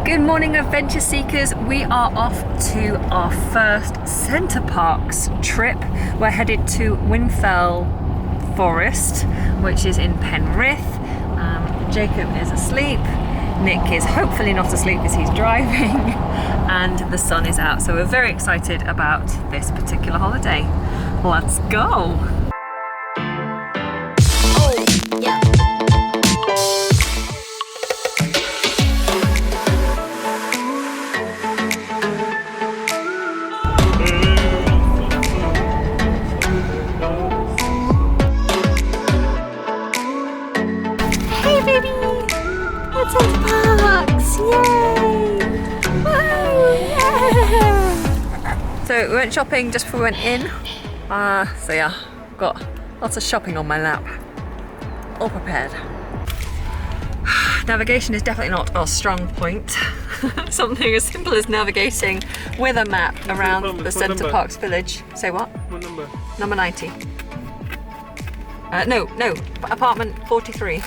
Good morning, adventure seekers. We are off to our first Centre Parcs trip. We're headed to Whinfell Forest, which is in Penrith. Jacob is asleep. Nick is hopefully not asleep as he's driving, and the sun is out. So we're very excited about this particular holiday. Let's go. So we went shopping just before we went in. So yeah, got lots of shopping on my lap. All prepared. Navigation is definitely not our strong point. Something as simple as navigating with a map around the Centre Parcs village. Say what? What number? Number 90. No, apartment 43.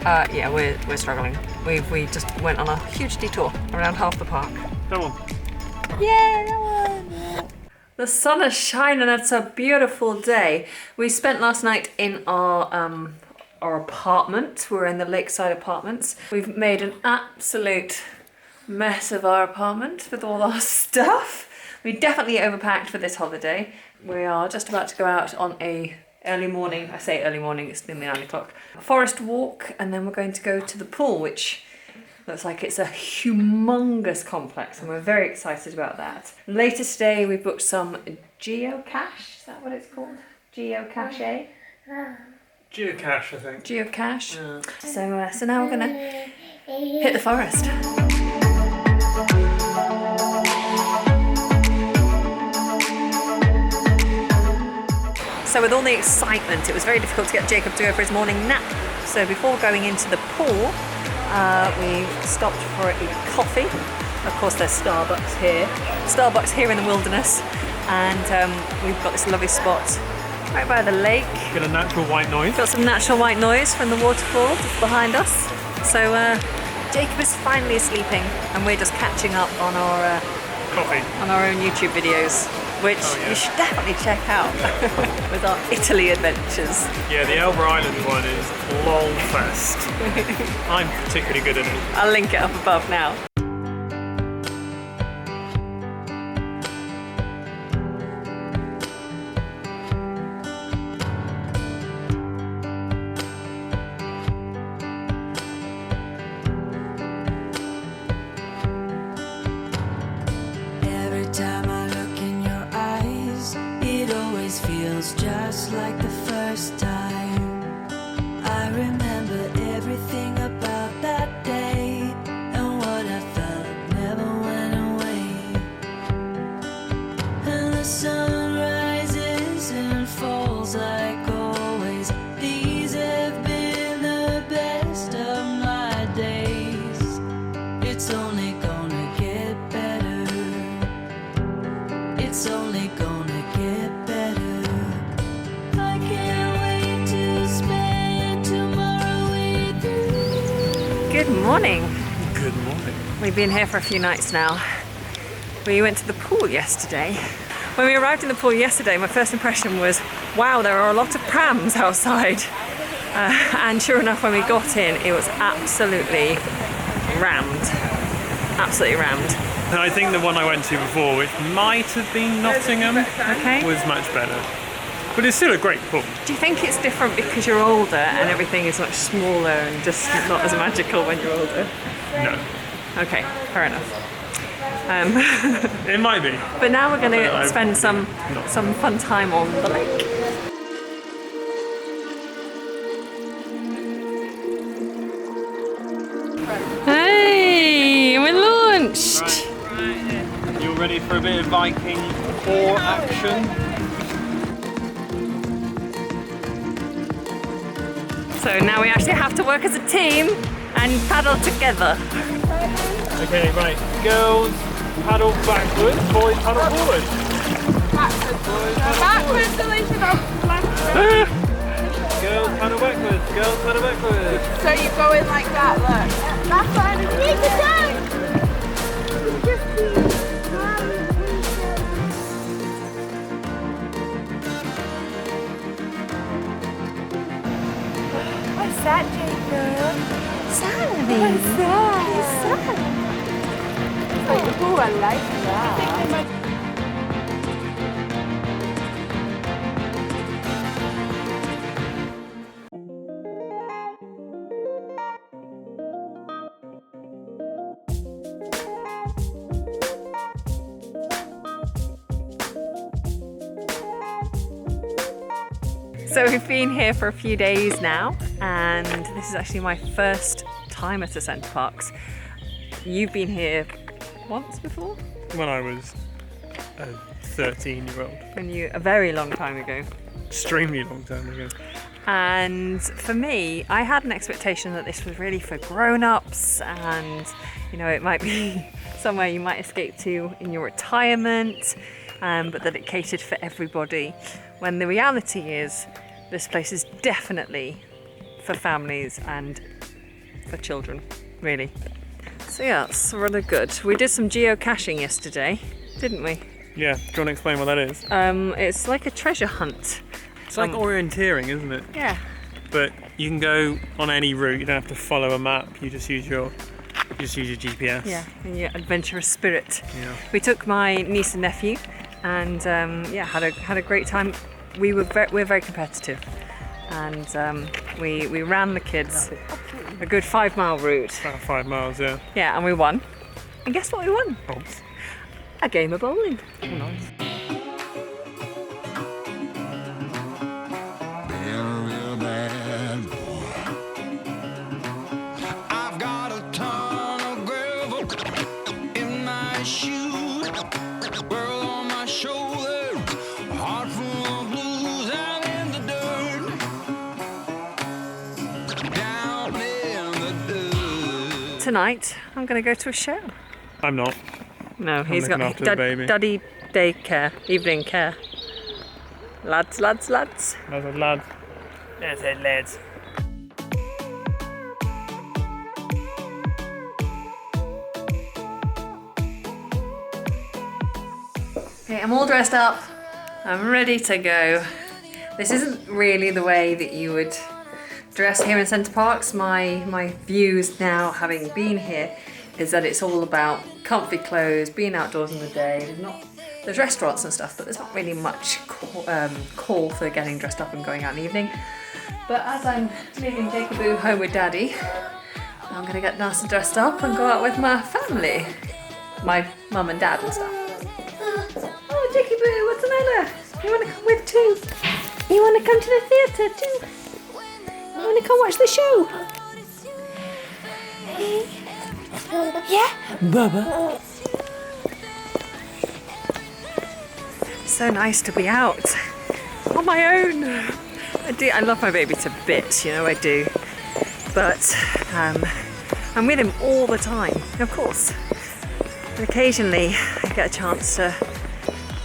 Yeah, we're struggling. We just went on a huge detour around half the park. That one. Yeah, that one. The sun is shining. It's a beautiful day. We spent last night in our apartment. We're in the lakeside apartments. We've made an absolute mess of our apartment with all our stuff. We definitely overpacked for this holiday. We are just about to go out on a early morning, I say early morning, it's nearly 9 o'clock, forest walk, and then we're going to go to the pool, which looks like it's a humongous complex, and we're very excited about that. Later today we booked some geocache, is that what it's called? Geocache? Geocache, I think. Geocache. Yeah. So now we're gonna hit the forest. So with all the excitement, it was very difficult to get Jacob to go for his morning nap. So before going into the pool, we stopped for a coffee. Of course, there's Starbucks here in the wilderness. And we've got this lovely spot right by the lake. Got a natural white noise. Got some natural white noise from the waterfall just behind us. So Jacob is finally sleeping, and we're just catching up on our coffee. On our own YouTube videos, which you should definitely check out with our Italy adventures. Yeah, the Elba Island one is lolfest. I'm particularly good at it. I'll link it up above now. Just like the first time, I remember everything about that day, and what I felt never went away. And the sun rises and falls like always. These have been the best of my days. It's only gonna get better. It's only gonna get better. Good morning. Good morning. We've been here for a few nights now. We went to the pool yesterday. When we arrived in the pool yesterday, my first impression was, wow, there are a lot of prams outside. And sure enough, when we got in, it was absolutely rammed. Absolutely rammed. And I think the one I went to before, which might have been Nottingham, was much better. But it's still a great pool. Do you think it's different because you're older and everything is much smaller and just not as magical when you're older? No. Okay, fair enough. It might be. But now we're going to spend some fun time on the lake. Hey, we're launched! Right. You ready for a bit of Viking oar action? So now we actually have to work as a team and paddle together. Okay, right. Girls, paddle backwards. Boys, paddle forward. Backwards, Alicia. Girls, paddle backwards. Girls, paddle backwards. So you go in like that, look. That's fine. What's that? Oh, I like that. So we've been here for a few days now, and this is actually my first time at a Centre Parcs. You've been here once before? When I was a 13-year-old. A very long time ago. Extremely long time ago. And for me, I had an expectation that this was really for grown-ups, and you know, it might be somewhere you might escape to in your retirement, but that it catered for everybody. When the reality is, this place is definitely for families and for children, really. So yeah, it's really good. We did some geocaching yesterday, didn't we? Yeah, do you want to explain what that is? It's like a treasure hunt. It's like orienteering, isn't it? Yeah. But you can go on any route, you don't have to follow a map, you just use your GPS. Yeah, and your adventurous spirit. Yeah. We took my niece and nephew, and yeah, had a great time. We're very competitive, and we ran the kids a good 5-mile route. About 5 miles, yeah. Yeah, and we won. And guess what we won? Bobs. A game of bowling. Oh, nice. Real bad boy. I've got a ton of gravel in my shoes, world on my shoulder, a heart full of blues. I'm in the dirt, down in the dirt. Tonight, I'm going to go to a show. I'm not. No, he's looking got after the baby. daddy daycare, evening care. Lads. There's a lad. There's a lad. Okay, I'm all dressed up. I'm ready to go. This isn't really the way that you would dress here in Centre Parcs. My views now, having been here, is that it's all about comfy clothes, being outdoors in the day. There's restaurants and stuff, but there's not really much call for getting dressed up and going out in the evening. But as I'm leaving Jacoboo home with Daddy, I'm gonna get nice and dressed up and go out with my family, my mum and dad and stuff. Oh, Jacoboo, what's the matter? You wanna come with too? You wanna come to the theatre too? You wanna come watch the show? Yeah, Bubba. So nice to be out on my own. I love my baby to bits, you know I do. But I'm with him all the time, of course. But occasionally I get a chance to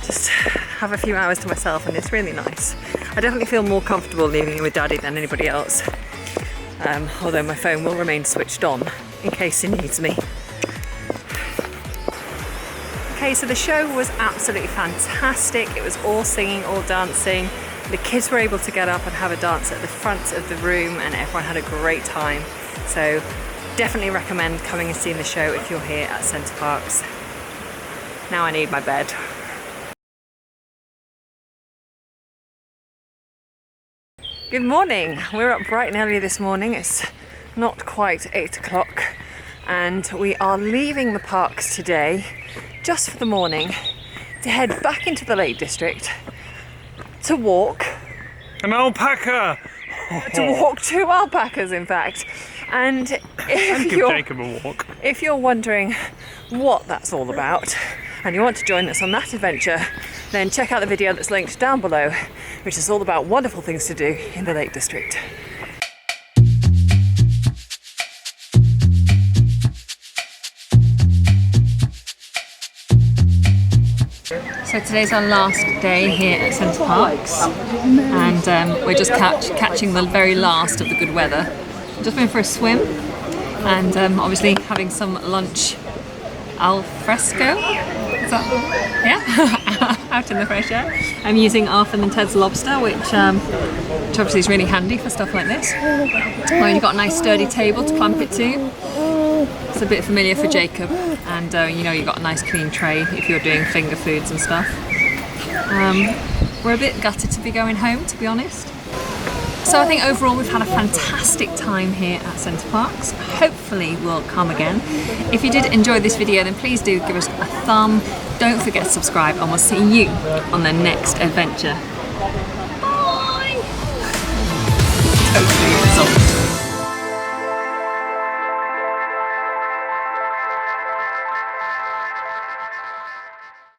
just have a few hours to myself, and it's really nice. I definitely feel more comfortable leaving him with Daddy than anybody else. Although my phone will remain switched on in case he needs me. Okay, so the show was absolutely fantastic. It was all singing, all dancing. The kids were able to get up and have a dance at the front of the room, and everyone had a great time. So definitely recommend coming and seeing the show if you're here at Centre Parcs. Now I need my bed. Good morning. We're up bright and early this morning. It's not quite 8 o'clock, and we are leaving the parks today just for the morning to head back into the Lake District to walk. An alpaca! To walk 2 alpacas, in fact. And if you're wondering what that's all about, and you want to join us on that adventure, then check out the video that's linked down below, which is all about wonderful things to do in the Lake District. So today's our last day here at Centre Parcs, and we're just catching the very last of the good weather. Just went for a swim, and obviously having some lunch al fresco. Is that, yeah? out in the fresh air. I'm using Arthur and Ted's lobster, which obviously is really handy for stuff like this. Where you've got a nice sturdy table to clamp it to. It's a bit familiar for Jacob, and you know, you've got a nice clean tray if you're doing finger foods and stuff. We're a bit gutted to be going home, to be honest. So I think overall we've had a fantastic time here at Center Parcs. Hopefully we'll come again. If you did enjoy this video, then please do give us a thumb. Don't forget to subscribe, and we'll see you on the next adventure. Bye! Totally